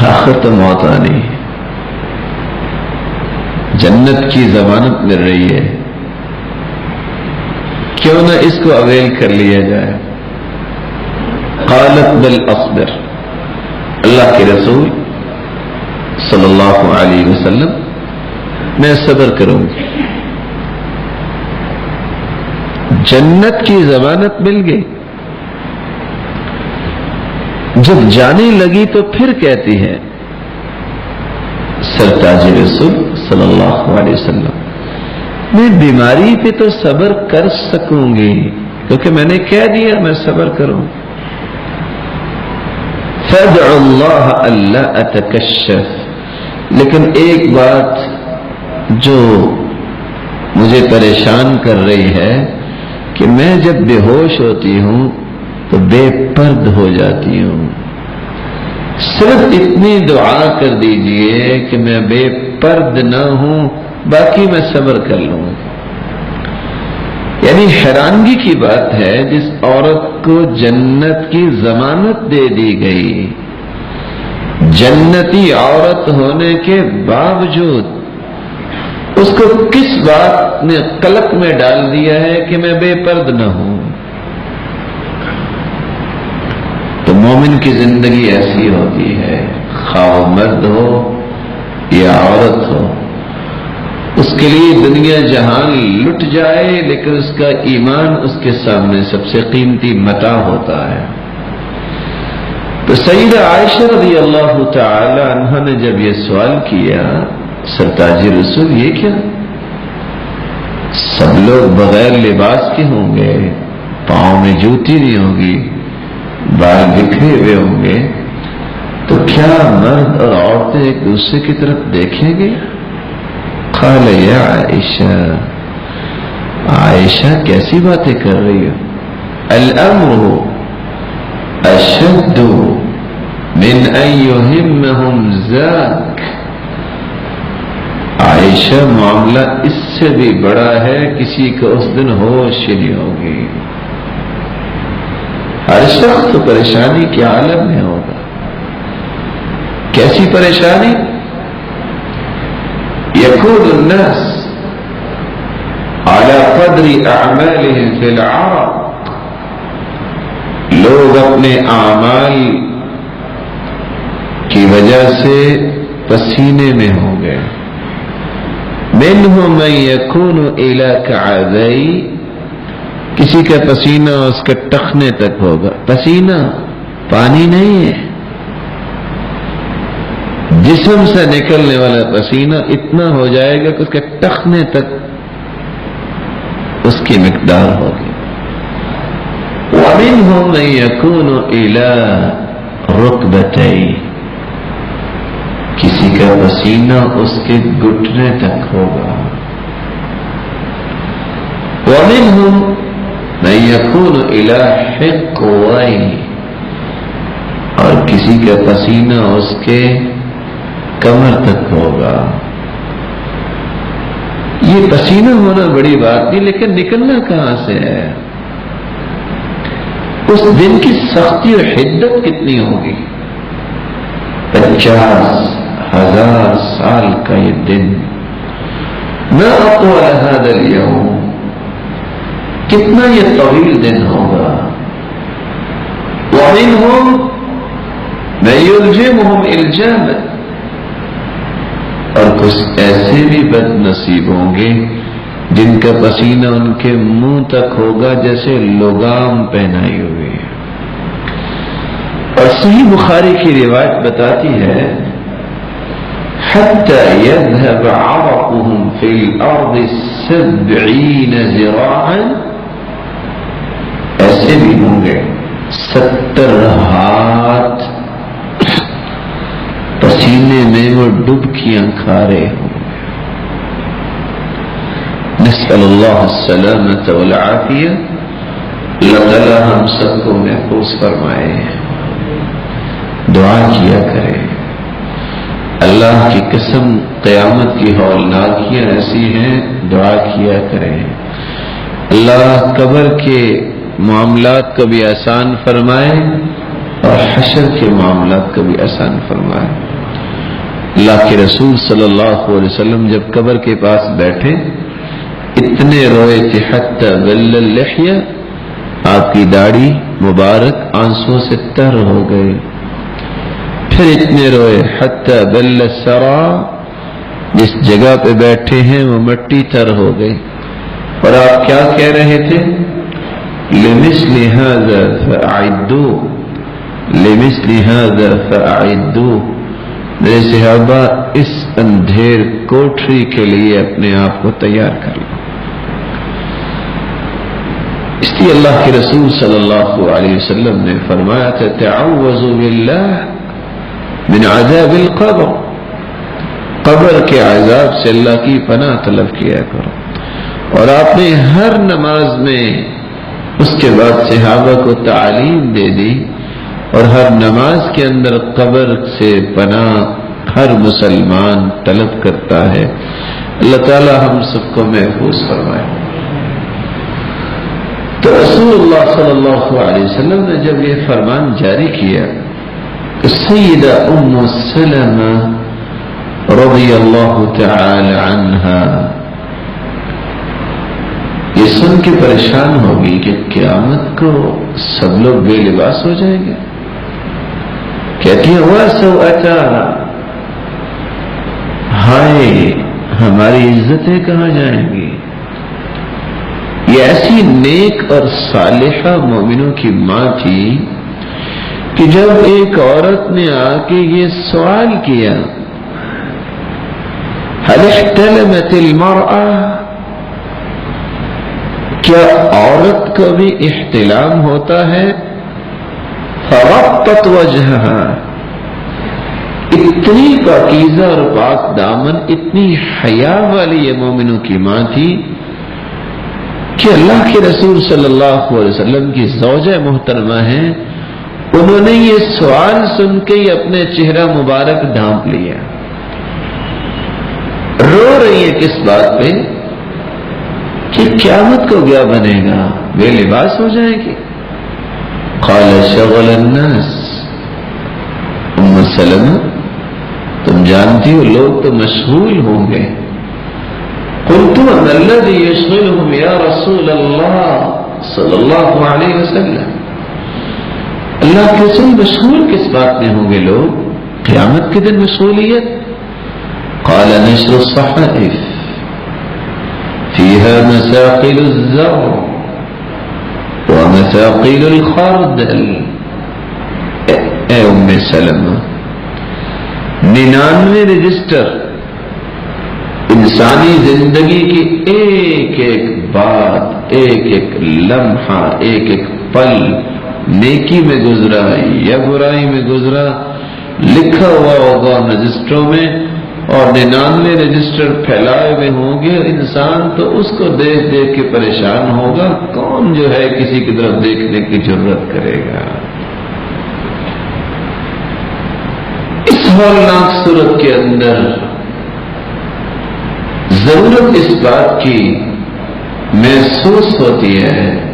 آخر تو موت آنی ہے، جنت کی ضمانت مل رہی ہے، کیوں نہ اس کو اویل کر لیا جائے۔ قالت بل اصبر، اللہ کے رسول صلی اللہ علیہ وسلم میں صبر کروں گی، جنت کی ضمانت مل گئی۔ جب جانے لگی تو پھر کہتی ہے سرتاج رسول صلی اللہ علیہ وسلم میں بیماری پہ تو صبر کر سکوں گی، کیونکہ میں نے کہہ دیا میں صبر کروں۔ فادع اللہ الا اتکشف، لیکن ایک بات جو مجھے پریشان کر رہی ہے کہ میں جب بے ہوش ہوتی ہوں تو بے پرد ہو جاتی ہوں، صرف اتنی دعا کر دیجئے کہ میں بے پرد نہ ہوں، باقی میں صبر کر لوں۔ یعنی حیرانگی کی بات ہے، جس عورت کو جنت کی ضمانت دے دی گئی، جنتی عورت ہونے کے باوجود اس کو کس بات نے قلق میں ڈال دیا ہے کہ میں بے پرد نہ ہوں۔ تو مومن کی زندگی ایسی ہوتی ہے، خواہ مرد ہو یا عورت ہو، اس کے لیے دنیا جہان لٹ جائے لیکن اس کا ایمان اس کے سامنے سب سے قیمتی متاع ہوتا ہے۔ تو سیدہ عائشہ رضی اللہ تعالی عنہا نے جب یہ سوال کیا سرتاج رسول یہ کیا، سب لوگ بغیر لباس کے ہوں گے، پاؤں میں جوتی نہیں ہوگی، بال بکھرے ہوئے ہوں گے، تو کیا مرد اور عورتیں ایک دوسرے کی طرف دیکھیں گے؟ قال یا عائشہ، عائشہ کیسی باتیں کر رہی ہو، الامر اشد من ان یہمہم ذاک، عائشہ معاملہ اس سے بھی بڑا ہے، کسی کو اس دن ہوش ہی نہیں ہوگی، ہر شخص تو پریشانی کے عالم میں ہوگا۔ کیسی پریشانی؟ یکون الناس على قدر اعمالهم في العرق، لوگ اپنے اعمال کی وجہ سے پسینے میں ہوں گے، منهم من يكون الى كعبي، کسی کا پسینہ اس کے ٹخنے تک ہوگا، پسینہ پانی نہیں ہے، جسم سے نکلنے والا پسینہ اتنا ہو جائے گا کہ اس کے ٹخنے تک اس کی مقدار ہوگی۔ وَمِنْهُمْ مَنْ يَكُونُ إِلَى رُكْبَتَيْهِ، کسی کا پسینہ اس کے گھٹنے تک ہوگا۔ وَمِنْهُمْ مَنْ يَكُونُ إِلَى حِقْوَيْهِ، اور کسی کا پسینہ اس کے کمر تک ہوگا۔ یہ پسینہ ہونا بڑی بات نہیں، لیکن نکلنا کہاں سے ہے؟ اس دن کی سختی اور حدت کتنی ہوگی؟ 50,000 سال کا یہ دن، ما اطول هذا اليوم، کتنا یہ طویل دن ہوگا۔ ومنهم من يلجمهم الجاما، اور کچھ ایسے بھی بد نصیب ہوں گے جن کا پسینہ ان کے منہ تک ہوگا جیسے لگام پہنائی ہوئی ہے۔ اور صحیح بخاری کی روایت بتاتی ہے حتی یذهب عرقهم فی الارض 70 ذراعا، ایسے بھی ہوں گے 70 ہاتھ پسینے میں وہ ڈبکیاں کھا رہے ہوں۔ نسأل اللہ السلامۃ والعافیہ، اللہ تعالی ہم سب کو محفوظ فرمائے۔ دعا کیا کرے، اللہ کی قسم قیامت کی ہولناکیاں ایسی ہیں، دعا کیا کرے اللہ قبر کے معاملات کو بھی آسان فرمائے اور حشر کے معاملات کو بھی آسان فرمائے۔ اللہ کے رسول صلی اللہ علیہ وسلم جب قبر کے پاس بیٹھے اتنے روئے تھے حتی بل اللحیہ، آپ کی داڑھی مبارک آنسوں سے تر ہو گئی۔ پھر اتنے روئے حتی بل الثرى، جس جگہ پہ بیٹھے ہیں وہ مٹی تر ہو گئی۔ اور آپ کیا کہہ رہے تھے؟ لمثل هذا فاعدوا، لمثل هذا فاعدوا، میرے صحابہ اس اندھیر کوٹری کے لیے اپنے آپ کو تیار کر لو۔ اس لیے اللہ کے رسول صلی اللہ علیہ وسلم نے فرمایا تھا تعوذوا باللہ من عذاب القبر، قبر کے عذاب سے اللہ کی پناہ طلب کیا کرو۔ اور آپ نے ہر نماز میں اس کے بعد صحابہ کو تعلیم دے دی، اور ہر نماز کے اندر قبر سے پناہ ہر مسلمان طلب کرتا ہے۔ اللہ تعالی ہم سب کو محفوظ فرمائے۔ تو رسول اللہ صلی اللہ علیہ وسلم نے جب یہ فرمان جاری کیا کہ سیدہ ام سلمہ رضی اللہ تعالی عنہا یہ سن کے پریشان ہوگی کہ قیامت کو سب لوگ بے لباس ہو جائیں گے، کہتی ہے وَسَوْأَتَا، ہائے ہماری عزتیں کہاں جائیں گی۔ یہ ایسی نیک اور صالحہ مومنوں کی ماں تھی کہ جب ایک عورت نے آ کے یہ سوال کیا هل احتلمت المرأة، کیا عورت کو بھی احتلام ہوتا ہے؟ فغطت وجہها، اتنی پاکیزہ اور پاک دامن، اتنی حیا والی یہ مومنوں کی ماں تھی کہ اللہ کے رسول صلی اللہ علیہ وسلم کی زوجہ محترمہ ہیں، انہوں نے یہ سوال سن کے ہی اپنے چہرہ مبارک ڈھانپ لیا۔ رو رہی ہے کس بات پہ؟ کہ قیامت کو کیا بنے گا، بے لباس ہو جائے گی۔ قال شغل الناس، ام سلمہ تم جانتی ہو لوگ تو مشغول ہوں گے۔ قلت ان الذي يشغلهم یا رسول اللہ صلی اللہ علیہ وسلم، اللہ کے رسول مشغول کس بات میں ہوں گے لوگ؟ قیامت کے دن مشغولیت۔ قال نشر الصحائف فيها مساقل الزرع ومثاقيل الخردل۔ اے ام سلمہ 99 رجسٹر انسانی زندگی کی ایک ایک بات، ایک ایک لمحہ، ایک ایک پل نیکی میں گزرا یا برائی میں گزرا لکھا ہوا ہوگا رجسٹروں میں، اور 99 رجسٹر پھیلائے ہوئے ہوں گے۔ انسان تو اس کو دیکھ دیکھ کے پریشان ہوگا، کون جو ہے کسی کی طرف دیکھنے کی جرت کرے گا۔ اس ہولناک صورت کے اندر ضرورت اس بات کی محسوس ہوتی ہے